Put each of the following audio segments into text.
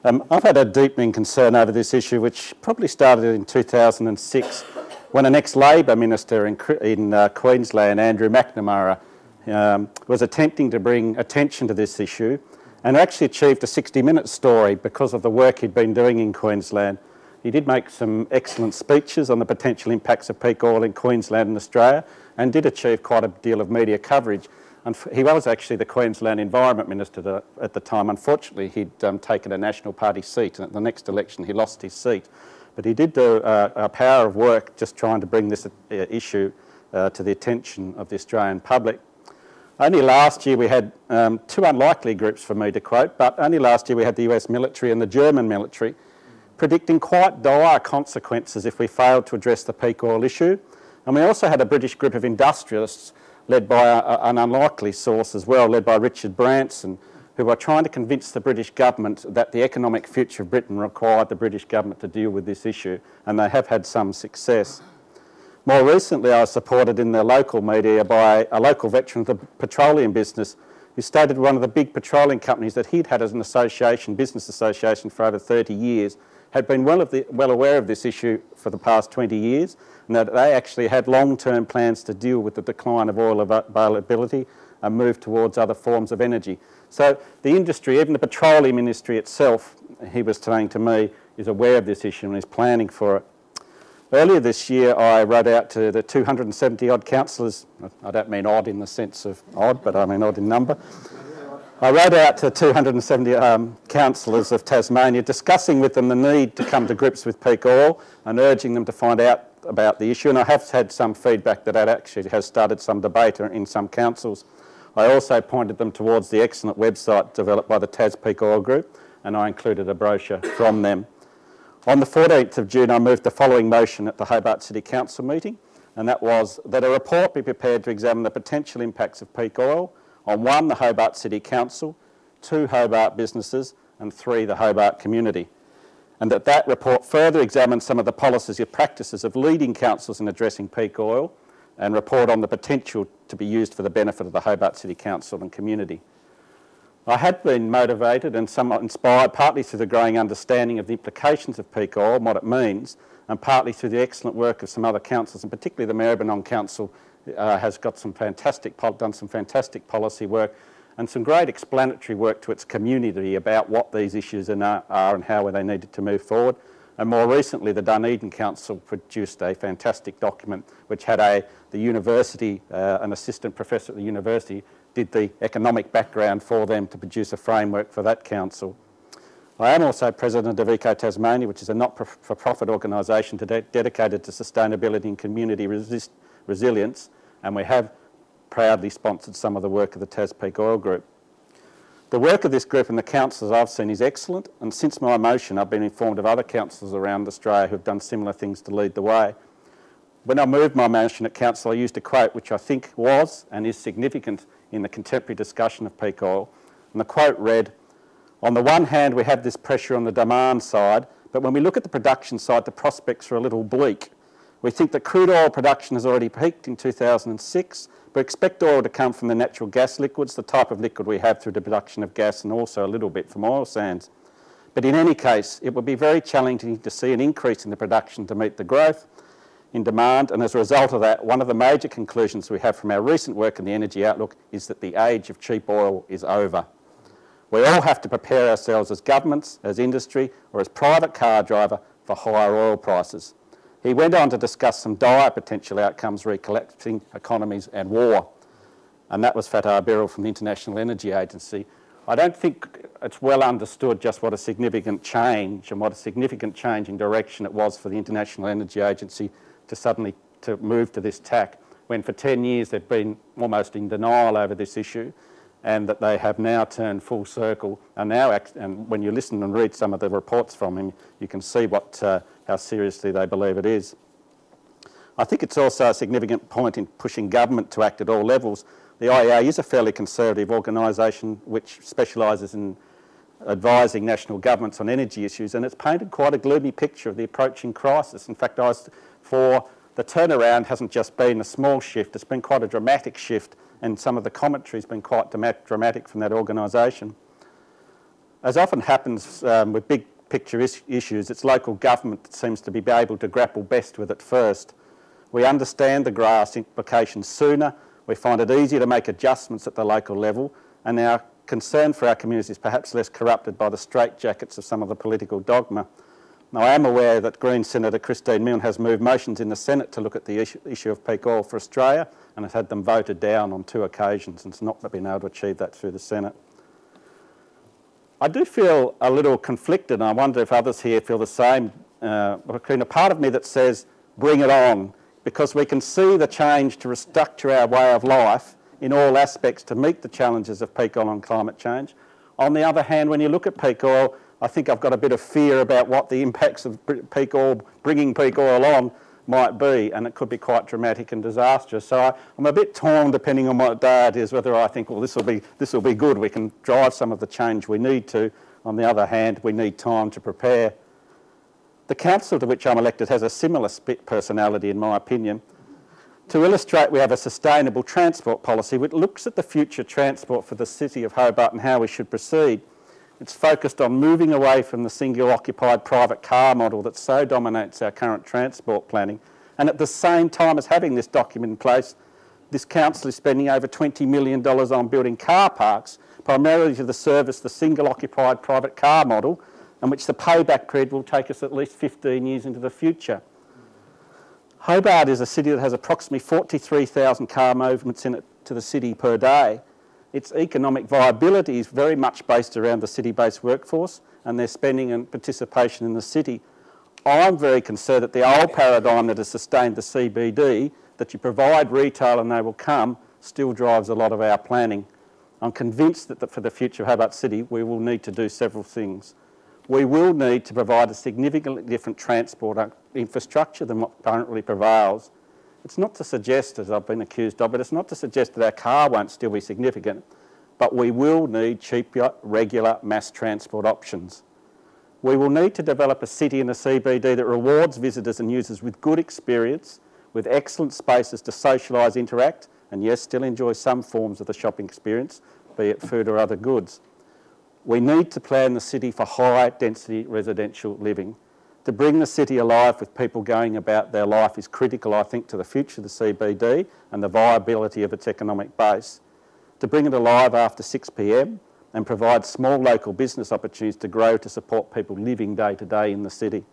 I've had a deepening concern over this issue, which probably started in 2006 when an ex-Labor minister in Queensland, Andrew McNamara, was attempting to bring attention to this issue and actually achieved a 60-minute story because of the work he'd been doing in Queensland. He did make some excellent speeches on the potential impacts of peak oil in Queensland and Australia and did achieve quite a deal of media coverage. And he was actually the Queensland Environment Minister at the time. Unfortunately, he'd taken a National Party seat, and at the next election he lost his seat. But he did do a power of work just trying to bring this issue to the attention of the Australian public. Only last year we had two unlikely groups for me to quote, but only last year we had the US military and the German military predicting quite dire consequences if we failed to address the peak oil issue. And we also had a British group of industrialists led by an unlikely source as well, led by Richard Branson, who are trying to convince the British government that the economic future of Britain required the British government to deal with this issue, and they have had some success. More recently, I was supported in the local media by a local veteran of the petroleum business who stated one of the big petroleum companies that he'd had as an association, business association, for over 30 years, had been well aware of this issue for the past 20 years, and that they actually had long-term plans to deal with the decline of oil availability and move towards other forms of energy. So the industry, even the petroleum industry itself, he was saying to me, is aware of this issue and is planning for it. Earlier this year, I wrote out to the 270-odd councillors. I don't mean odd in the sense of odd, but I mean odd in number. I wrote out to 270 councillors of Tasmania, discussing with them the need to come to grips with peak oil and urging them to find out about the issue. And I have had some feedback that actually has started some debate in some councils. I also pointed them towards the excellent website developed by the Tas Peak Oil Group, and I included a brochure from them. On the 14th of June, I moved the following motion at the Hobart City Council meeting, and that was that a report be prepared to examine the potential impacts of peak oil on 1, the Hobart City Council, 2, Hobart businesses, and 3, the Hobart community. And that report further examines some of the policies and practices of leading councils in addressing peak oil and report on the potential to be used for the benefit of the Hobart City Council and community. I had been motivated and somewhat inspired partly through the growing understanding of the implications of peak oil and what it means, and partly through the excellent work of some other councils, and particularly the Maribyrnong Council has got done some fantastic policy work and some great explanatory work to its community about what these issues are and how they needed to move forward. And more recently, the Dunedin Council produced a fantastic document which had the university, an assistant professor at the university, did the economic background for them to produce a framework for that council. I am also president of Eco Tasmania, which is a not-for-profit organisation dedicated to sustainability and community resilience, and we have proudly sponsored some of the work of the Tas Peak Oil Group. The work of this group and the councillors I've seen is excellent, and since my motion I've been informed of other councillors around Australia who have done similar things to lead the way. When I moved my motion at council, I used a quote which I think was and is significant in the contemporary discussion of peak oil, and the quote read, "On the one hand we have this pressure on the demand side, but when we look at the production side the prospects are a little bleak. We think that crude oil production has already peaked in 2006, but expect oil to come from the natural gas liquids, the type of liquid we have through the production of gas and also a little bit from oil sands. But in any case, it would be very challenging to see an increase in the production to meet the growth in demand, and as a result of that, one of the major conclusions we have from our recent work in the Energy Outlook is that the age of cheap oil is over. We all have to prepare ourselves as governments, as industry, or as private car driver for higher oil prices." He went on to discuss some dire potential outcomes re collapsing economies and war. And that was Fatah Birol from the International Energy Agency. I don't think it's well understood just what a significant change and what a significant change in direction it was for the International Energy Agency to suddenly move to this tack, when for 10 years they've been almost in denial over this issue, and that they have now turned full circle. And when you listen and read some of the reports from him, you can see how seriously they believe it is. I think it's also a significant point in pushing government to act at all levels. The IEA is a fairly conservative organisation which specialises in advising national governments on energy issues, and it's painted quite a gloomy picture of the approaching crisis. In fact, the turnaround hasn't just been a small shift, it's been quite a dramatic shift, and some of the commentary has been quite dramatic from that organisation. As often happens with big picture issues, it's local government that seems to be able to grapple best with it first. We understand the grass implications sooner, we find it easier to make adjustments at the local level, and our concern for our community is perhaps less corrupted by the straitjackets of some of the political dogma. Now, I am aware that Green Senator Christine Milne has moved motions in the Senate to look at the issue of peak oil for Australia, and has had them voted down on 2 occasions and has not been able to achieve that through the Senate. I do feel a little conflicted, and I wonder if others here feel the same, between a part of me that says, bring it on, because we can see the change to restructure our way of life in all aspects to meet the challenges of peak oil and climate change. On the other hand, when you look at peak oil, I think I've got a bit of fear about what the impacts of peak oil, bringing peak oil on, might be, and it could be quite dramatic and disastrous. So I'm a bit torn, depending on what day it is, whether I think, well, this will be good, we can drive some of the change we need to. On the other hand, we need time to prepare. The council to which I'm elected has a similar split personality, in my opinion. To illustrate, we have a sustainable transport policy which looks at the future transport for the city of Hobart and how we should proceed. It's focused on moving away from the single-occupied private car model that so dominates our current transport planning. And at the same time as having this document in place, this council is spending over $20 million on building car parks, primarily to service the single-occupied private car model, and which the payback period will take us at least 15 years into the future. Hobart is a city that has approximately 43,000 car movements in it to the city per day. Its economic viability is very much based around the city-based workforce and their spending and participation in the city. I'm very concerned that the old paradigm that has sustained the CBD, that you provide retail and they will come, still drives a lot of our planning. I'm convinced that for the future of Hobart City, we will need to do several things. We will need to provide a significantly different transport infrastructure than what currently prevails. It's not to suggest, as I've been accused of, but it's not to suggest that our car won't still be significant, but we will need cheaper, regular mass transport options. We will need to develop a city and a CBD that rewards visitors and users with good experience, with excellent spaces to socialise, interact, and yes, still enjoy some forms of the shopping experience, be it food or other goods. We need to plan the city for high density residential living. To bring the city alive with people going about their life is critical, I think, to the future of the CBD and the viability of its economic base. To bring it alive after 6 p.m. and provide small local business opportunities to grow to support people living day to day in the city.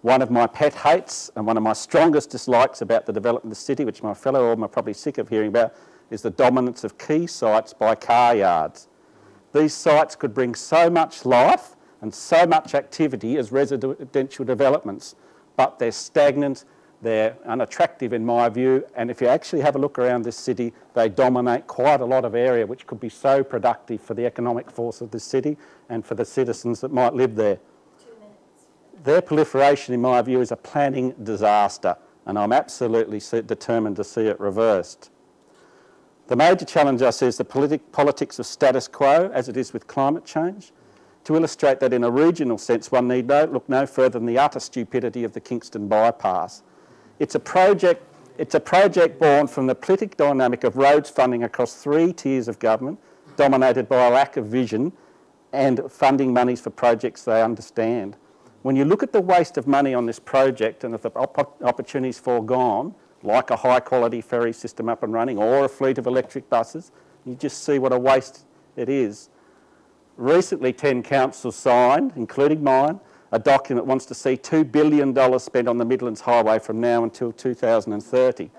One of my pet hates and one of my strongest dislikes about the development of the city, which my fellow aldermen are probably sick of hearing about, is the dominance of key sites by car yards. These sites could bring so much life and so much activity as residential developments, but they're stagnant, they're unattractive in my view, and if you actually have a look around this city, they dominate quite a lot of area which could be so productive for the economic force of the city and for the citizens that might live there. 2 minutes. Their proliferation, in my view, is a planning disaster, and I'm absolutely determined to see it reversed. The major challenge I see is the politics of status quo, as it is with climate change. To illustrate that in a regional sense, one need look no further than the utter stupidity of the Kingston bypass. It's a project born from the political dynamic of roads funding across 3 tiers of government, dominated by a lack of vision and funding monies for projects they understand. When you look at the waste of money on this project and the opportunities foregone, like a high-quality ferry system up and running or a fleet of electric buses, you just see what a waste it is. Recently, 10 councils signed, including mine, a document that wants to see $2 billion spent on the Midlands Highway from now until 2030.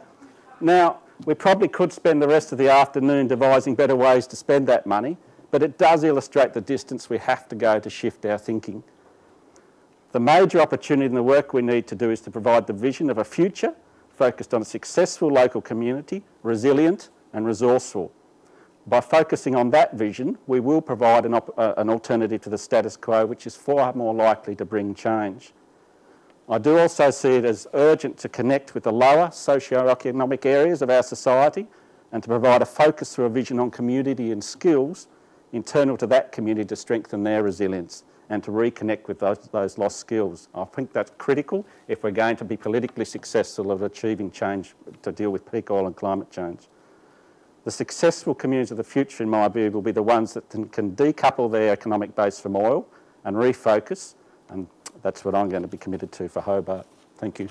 Now, we probably could spend the rest of the afternoon devising better ways to spend that money, but it does illustrate the distance we have to go to shift our thinking. The major opportunity in the work we need to do is to provide the vision of a future focused on a successful local community, resilient and resourceful. By focusing on that vision, we will provide an alternative to the status quo, which is far more likely to bring change. I do also see it as urgent to connect with the lower socio-economic areas of our society and to provide a focus through a vision on community and skills internal to that community to strengthen their resilience and to reconnect with those lost skills. I think that's critical if we're going to be politically successful at achieving change to deal with peak oil and climate change. The successful communities of the future, in my view, will be the ones that can decouple their economic base from oil and refocus, and that's what I'm going to be committed to for Hobart. Thank you.